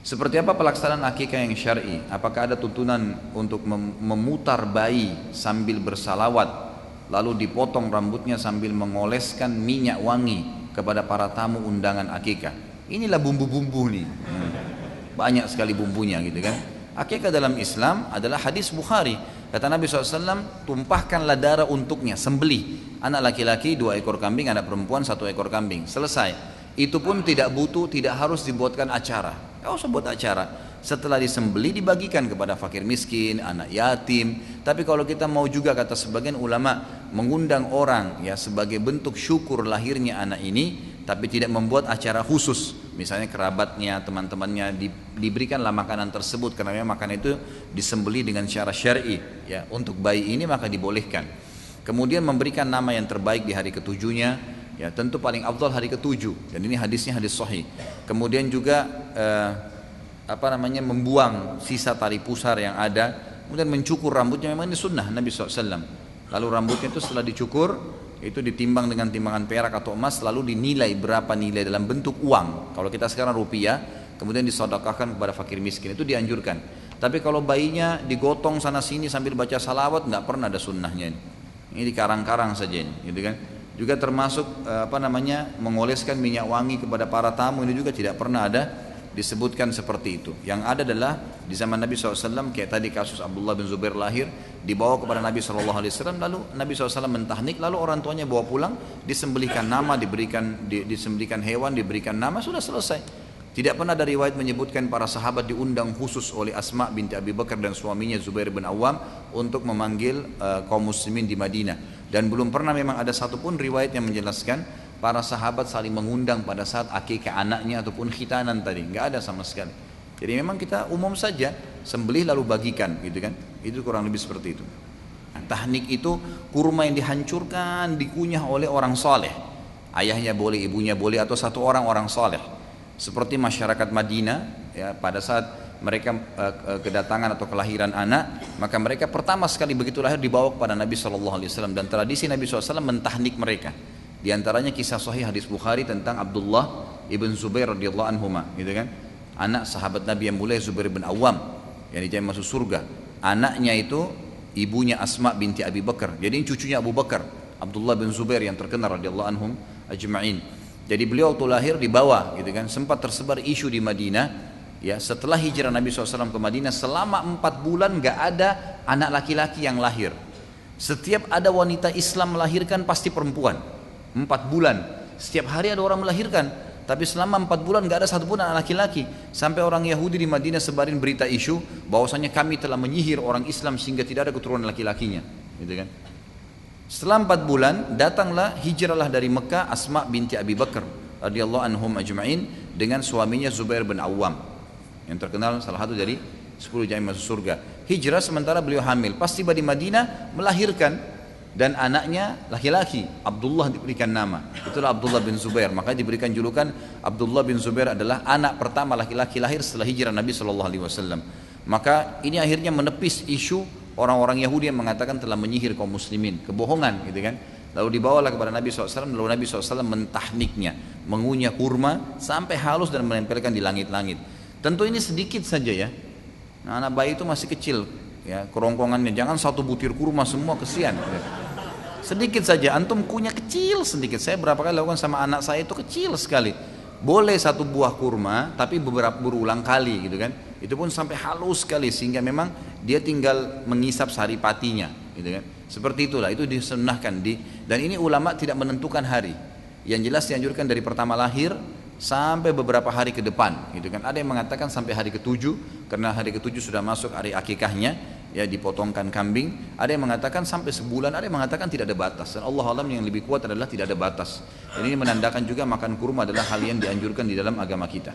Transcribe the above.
Seperti apa pelaksanaan akikah yang syar'i? Apakah ada tuntunan untuk memutar bayi sambil bersalawat, lalu dipotong rambutnya sambil mengoleskan minyak wangi kepada para tamu undangan akikah? Inilah bumbu-bumbu nih. Banyak sekali bumbunya gitu kan. Akikah dalam Islam adalah hadis Bukhari. Kata Nabi SAW, tumpahkanlah darah untuknya, sembelih. Anak laki-laki 2 ekor kambing, anak perempuan 1 ekor kambing. Selesai. Itu pun tidak butuh, tidak harus dibuatkan acara. Gak usah buat acara. Setelah disembeli dibagikan kepada fakir miskin, anak yatim. Tapi kalau kita mau juga, kata sebagian ulama, mengundang orang ya sebagai bentuk syukur lahirnya anak ini, tapi tidak membuat acara khusus. Misalnya kerabatnya, teman-temannya diberikanlah makanan tersebut karena memang makanan itu disembeli dengan cara syar'i ya. Untuk bayi ini maka dibolehkan. Kemudian memberikan nama yang terbaik di hari ketujuhnya. Ya, tentu paling afdal hari ke-7 dan ini hadisnya hadis sahih. Kemudian juga membuang sisa tali pusar yang ada, kemudian mencukur rambutnya, memang ini sunnah Nabi SAW. Lalu rambutnya itu setelah dicukur itu ditimbang dengan timbangan perak atau emas, lalu dinilai berapa nilai dalam bentuk uang. Kalau kita sekarang rupiah, kemudian disedekahkan kepada fakir miskin, itu dianjurkan. Tapi kalau bayinya digotong sana sini sambil baca salawat, nggak pernah ada sunnahnya ini. Ini dikarang-karang saja ini, gitu kan? Juga termasuk mengoleskan minyak wangi kepada para tamu, ini juga tidak pernah ada disebutkan seperti itu. Yang ada adalah di zaman Nabi SAW, kayak tadi kasus Abdullah bin Zubair lahir, dibawa kepada Nabi SAW, lalu Nabi SAW mentahnik, lalu orang tuanya bawa pulang, disembelihkan nama, disembelihkan hewan, diberikan nama, sudah selesai. Tidak pernah ada riwayat menyebutkan para sahabat diundang khusus oleh Asma binti Abi Bakar dan suaminya Zubair bin Awam untuk memanggil kaum muslimin di Madinah. Dan belum pernah memang ada satupun riwayat yang menjelaskan para sahabat saling mengundang pada saat akikah anaknya ataupun khitanan tadi. Enggak ada sama sekali. Jadi memang kita umum saja, sembelih lalu bagikan gitu kan. Itu kurang lebih seperti itu. Nah, tahnik itu kurma yang dihancurkan, dikunyah oleh orang soleh. Ayahnya boleh, ibunya boleh, atau satu orang soleh. Seperti masyarakat Madinah ya, pada saat mereka kedatangan atau kelahiran anak, maka mereka pertama sekali begitu lahir dibawa kepada Nabi SAW, dan tradisi Nabi SAW mentahnik mereka. Di antaranya kisah sahih hadis Bukhari tentang Abdullah ibn Zubair radhiyallahu anhuma, gitu kan? Anak sahabat Nabi yang mulia Zubair bin Awam yang dijamin masuk surga. Anaknya itu ibunya Asma binti Abi Bakar. Jadi ini cucunya Abu Bakar, Abdullah bin Zubair yang terkenal radhiyallahu anhum ajma'in. Jadi beliau waktu lahir dibawa, gitu kan? Sempat tersebar isu di Madinah. Ya, setelah hijrah Nabi SAW ke Madinah, selama 4 bulan gak ada anak laki-laki yang lahir. Setiap ada wanita Islam melahirkan pasti perempuan. 4 bulan, setiap hari ada orang melahirkan. Tapi selama 4 bulan gak ada satupun anak laki-laki. Sampai orang Yahudi di Madinah sebarin berita isu bahwasanya kami telah menyihir orang Islam sehingga tidak ada keturunan laki-lakinya, gitu kan? Setelah 4 bulan datanglah, hijrahlah dari Mekah Asma binti Abi Bakar radhiyallahu anhum ajma'in dengan suaminya Zubair bin Awam yang terkenal salah satu dari 10 jamin masuk surga. Hijrah sementara beliau hamil, pas tiba di Madinah melahirkan, dan anaknya laki-laki, Abdullah diberikan nama. Itulah Abdullah bin Zubair, maka diberikan julukan Abdullah bin Zubair adalah anak pertama laki-laki lahir setelah hijrah Nabi SAW. Maka ini akhirnya menepis isu orang-orang Yahudi yang mengatakan telah menyihir kaum muslimin, kebohongan gitu kan. Lalu dibawalah kepada Nabi SAW, lalu Nabi SAW mentahniknya, mengunyah kurma sampai halus dan menempelkan di langit-langit. Tentu ini sedikit saja ya. Nah, anak bayi itu masih kecil ya, kerongkongannya, jangan 1 butir kurma semua, kesian ya. Sedikit saja, antum kunyah kecil sedikit. Saya berapa kali lakukan sama anak saya itu kecil sekali. Boleh 1 buah kurma tapi berulang kali gitu kan. Itu pun sampai halus sekali sehingga memang dia tinggal mengisap saripatinya gitu kan. Seperti itulah, itu disunnahkan dan ini ulama tidak menentukan hari. Yang jelas dianjurkan dari pertama lahir sampai beberapa hari ke depan gitu kan. Ada yang mengatakan sampai hari ke-7 karena hari ke-7 sudah masuk hari akikahnya ya, dipotongkan kambing. Ada yang mengatakan sampai sebulan, ada yang mengatakan tidak ada batas, dan Allah alam yang lebih kuat adalah tidak ada batas. Dan ini menandakan juga makan kurma adalah hal yang dianjurkan di dalam agama kita.